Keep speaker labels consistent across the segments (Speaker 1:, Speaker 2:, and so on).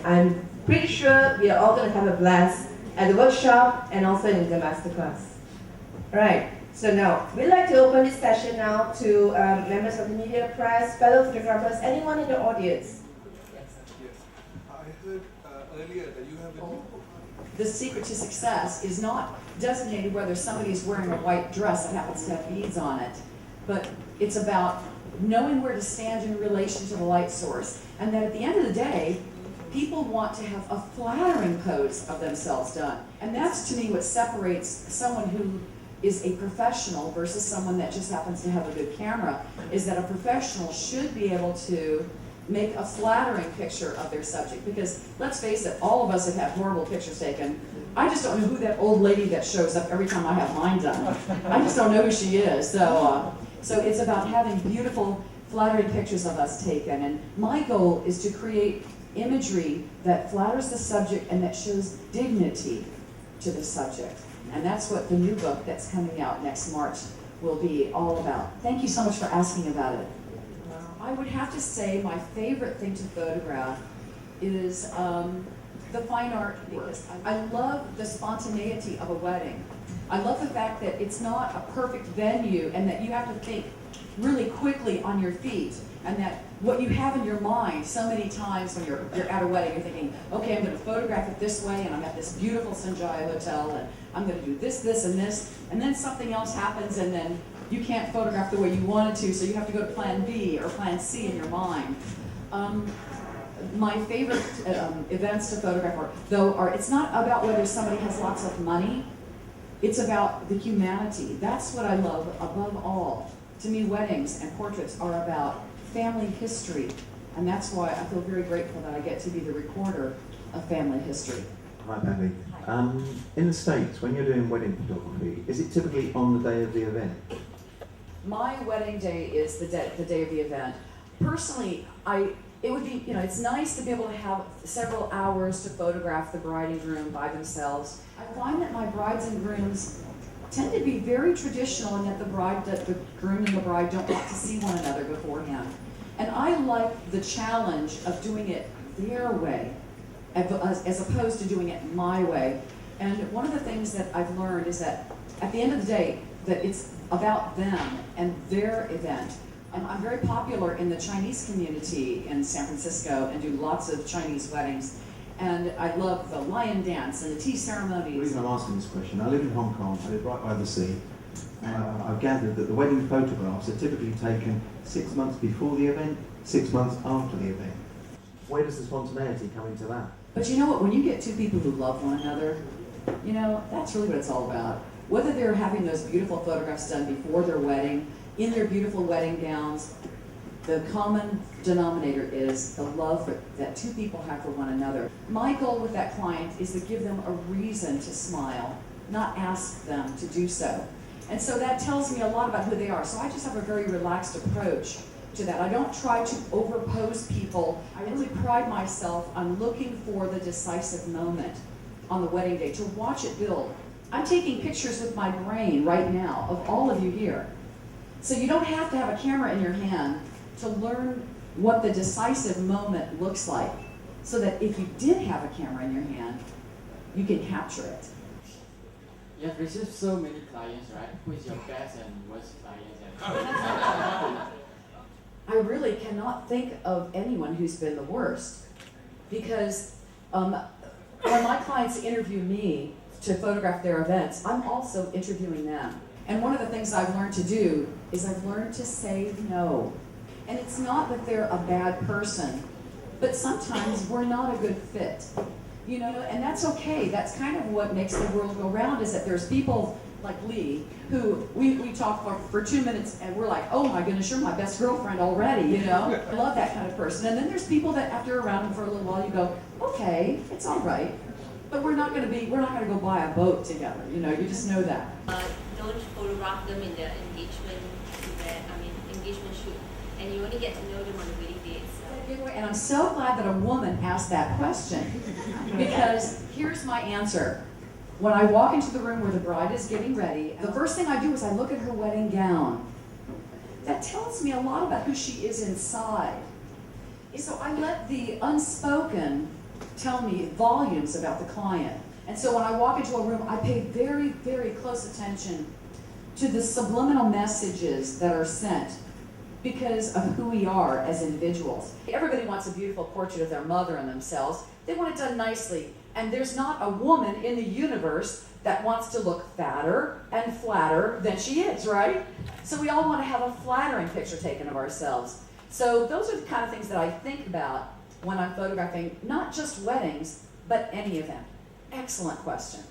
Speaker 1: I'm pretty sure we are all going to have a blast at the workshop and also in the masterclass. Alright, so now we'd like to open this session now to members of the media, press, fellow photographers, anyone in the audience.
Speaker 2: Yes, I heard earlier that you have a new book.
Speaker 3: The secret to success is not designated whether somebody's wearing a white dress that happens to have beads on it, but it's about knowing where to stand in relation to the light source. And that at the end of the day, people want to have a flattering pose of themselves done. And that's, to me, what separates someone who is a professional versus someone that just happens to have a good camera, is that a professional should be able to make a flattering picture of their subject. Because let's face it, all of us have had horrible pictures taken. I just don't know who that old lady that shows up every time I have mine done. I just don't know who she is. So it's about having beautiful, flattering pictures of us taken. And my goal is to create imagery that flatters the subject and that shows dignity to the subject. And that's what the new book that's coming out next March will be all about. Thank you so much for asking about it. I would have to say my favorite thing to photograph is the fine art, because I love the spontaneity of a wedding. I love the fact that it's not a perfect venue and that you have to think really quickly on your feet, and that what you have in your mind so many times when you're at a wedding, you're thinking, okay, I'm going to photograph it this way, and I'm at this beautiful Sanjaya hotel, and I'm going to do this, this, and this, and then something else happens, and then you can't photograph the way you wanted to, so you have to go to plan B or plan C in your mind. My favorite events to photograph are, it's not about whether somebody has lots of money, it's about the humanity. That's what I love above all. To me, weddings and portraits are about family history, and that's why I feel very grateful that I get to be the recorder of family history.
Speaker 4: Hi, Bambi. In the States, when you're doing wedding photography, is it typically on the day of the event?
Speaker 3: My wedding day is the day of the event. Personally, it would be, it's nice to be able to have several hours to photograph the bride and groom by themselves. I find that my brides and grooms tend to be very traditional in that the groom and the bride don't want to see one another beforehand. And I like the challenge of doing it their way, as opposed to doing it my way. And one of the things that I've learned is that at the end of the day, that it's about them and their event. And I'm very popular in the Chinese community in San Francisco and do lots of Chinese weddings. And I love the lion dance and the tea ceremonies.
Speaker 4: The reason I'm asking this question, I live in Hong Kong, I live right by the sea. I've gathered that the wedding photographs are typically taken 6 months before the event, 6 months after the event. Where does the spontaneity come into that?
Speaker 3: But you know what, when you get two people who love one another, that's really what it's all about. Whether they're having those beautiful photographs done before their wedding, in their beautiful wedding gowns, the common denominator is the love that two people have for one another. My goal with that client is to give them a reason to smile, not ask them to do so. And so that tells me a lot about who they are. So I just have a very relaxed approach to that. I don't try to overpose people. I really pride myself on looking for the decisive moment on the wedding day, to watch it build. I'm taking pictures with my brain right now of all of you here. So you don't have to have a camera in your hand to learn what the decisive moment looks like, so that if you did have a camera in your hand, you can capture it.
Speaker 5: You have received so many clients, right? Who is your best and worst client?
Speaker 3: I really cannot think of anyone who's been the worst, because when my clients interview me to photograph their events, I'm also interviewing them. And one of the things I've learned to do is I've learned to say no. And it's not that they're a bad person, but sometimes we're not a good fit. And that's okay. That's kind of what makes the world go round, is that there's people like Lee who we talk for 2 minutes and we're like, oh my goodness, you're my best girlfriend already, I love that kind of person. And then there's people that after around them for a little while you go, okay, it's all right. But we're not going to go buy a boat together, you just know that.
Speaker 6: Don't photograph them in the engagement shoot, and you only get to know them on the wedding day itself.
Speaker 3: And I'm so glad that a woman asked that question, because here's my answer. When I walk into the room where the bride is getting ready, the first thing I do is I look at her wedding gown. That tells me a lot about who she is inside. So I let the unspoken tell me volumes about the client. And so when I walk into a room, I pay very, very close attention to the subliminal messages that are sent because of who we are as individuals. Everybody wants a beautiful portrait of their mother and themselves. They want it done nicely. And there's not a woman in the universe that wants to look fatter and flatter than she is, right? So we all want to have a flattering picture taken of ourselves. So those are the kind of things that I think about when I'm photographing, not just weddings, but any event. Excellent question.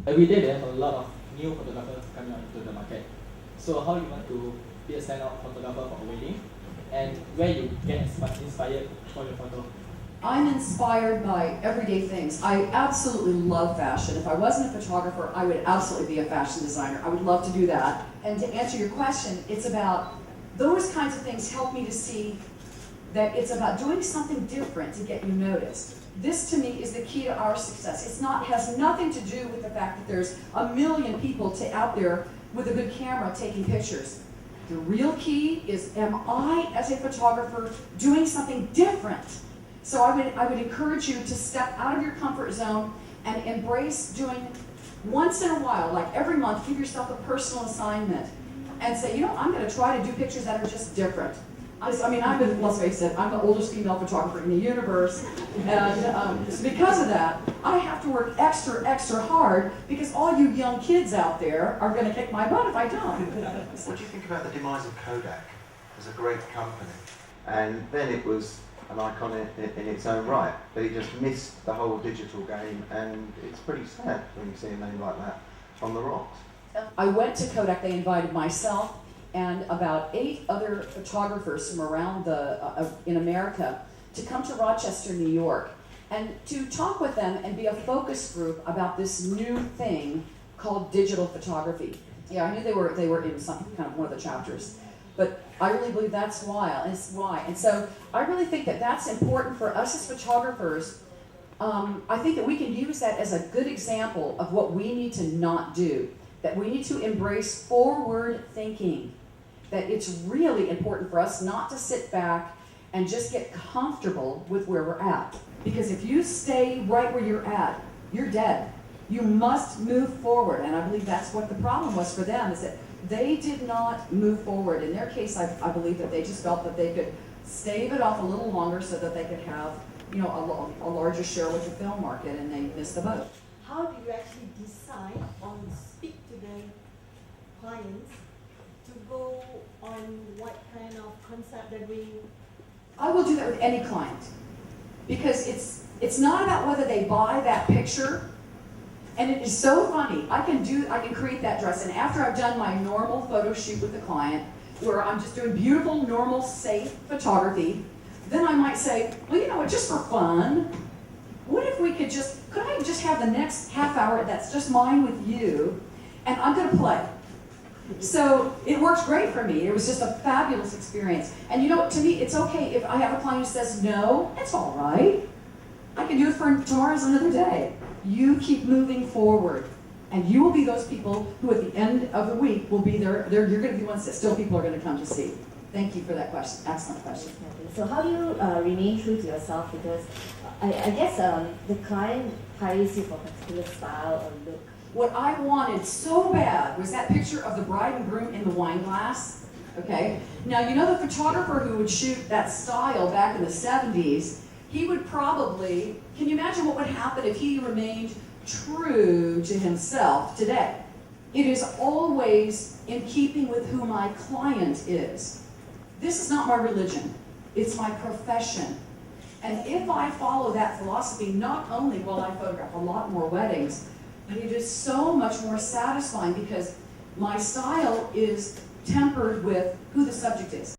Speaker 5: Every day there have a lot of new photographers coming out into the market. So how you want to be a standout photographer for a wedding, and where you get inspired for your photo?
Speaker 3: I'm inspired by everyday things. I absolutely love fashion. If I wasn't a photographer, I would absolutely be a fashion designer. I would love to do that. And to answer your question, it's about those kinds of things help me to see that it's about doing something different to get you noticed. This to me is the key to our success. Has nothing to do with the fact that there's a million people out there with a good camera taking pictures. The real key is, am I as a photographer doing something different? So I would encourage you to step out of your comfort zone and embrace doing once in a while, like every month, give yourself a personal assignment and say, you know, I'm going to try to do pictures that are just different. Let's face it, I'm the oldest female photographer in the universe, and because of that, I have to work extra, extra hard because all you young kids out there are going to kick my butt if I don't.
Speaker 4: What do you think about the demise of Kodak as a great company? And then it was an icon in its own right, but it just missed the whole digital game, and it's pretty sad when you see a name like that on the rocks.
Speaker 3: I went to Kodak. They invited myself and about 8 other photographers from around in America to come to Rochester, New York, and to talk with them and be a focus group about this new thing called digital photography. Yeah, I knew they were in some kind of one of the chapters, but I really believe that's why. And so I really think that that's important for us as photographers. I think that we can use that as a good example of what we need to not do. That we need to embrace forward thinking. That it's really important for us not to sit back and just get comfortable with where we're at. Because if you stay right where you're at, you're dead. You must move forward. And I believe that's what the problem was for them, is that they did not move forward. In their case, I believe that they just felt that they could stave it off a little longer so that they could have, you know, a larger share with the film market, and they missed the boat.
Speaker 7: How do you actually decide or speak to the clients to go on what kind of concept that we...
Speaker 3: I will do that with any client, because it's not about whether they buy that picture. And it is so funny. I can create that dress, and after I've done my normal photo shoot with the client, where I'm just doing beautiful, normal, safe photography, then I might say, well, you know what, just for fun, what if we could I just have the next half hour that's just mine with you, and I'm going to play. So it works great for me. It was just a fabulous experience. And you know, to me, it's okay if I have a client who says no, it's all right. I can do it for tomorrow's another day. You keep moving forward, and you will be those people who at the end of the week will be there. You're going to be ones that still people are going to come to see. Thank you for that question. Excellent question.
Speaker 8: So how do you remain true to yourself? Because I guess the client hires you for a particular style or look.
Speaker 3: What I wanted so bad was that picture of the bride and groom in the wine glass. Okay? Now, you know the photographer who would shoot that style back in the 70s, he would probably, can you imagine what would happen if he remained true to himself today? It is always in keeping with who my client is. This is not my religion. It's my profession. And if I follow that philosophy, not only will I photograph a lot more weddings, but it is so much more satisfying because my style is tempered with who the subject is.